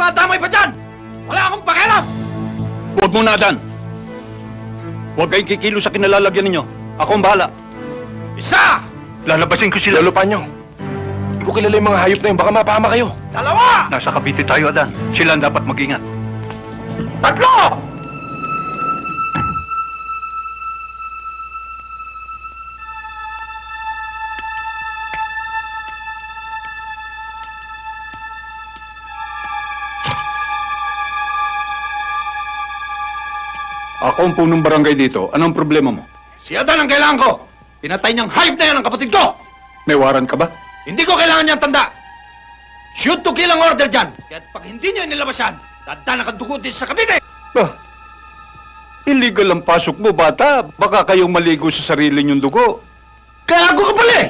madamay pa dyan! Wala akong pakialam! Huwag muna, Adan. Huwag kayong kikilo sa kinalalagyan ninyo. Ako ang bahala. Isa! Lalabasin ko sila. Lolo Panyo, hindi ko kilala yung mga hayop na yun. Baka mapahama kayo. Dalawa! Nasa Cavite tayo, Adan. Sila ang dapat mag-ingat. Tatlo! Ako ang punong barangay dito. Anong problema mo? Si Adan ang kailangan ko! Pinatay niyang hayop na yan ang kapatid ko! May warrant ka ba? Hindi ko kailangan niyang tanda! Shoot to kill ang order dyan! Kaya't pag hindi niyo inilabas yan, dadanak ang dugo din sa Cavite! Bah, illegal ang pasok mo, bata. Baka kayong maligo sa sarili niyong dugo. Kaya ako ka pala eh!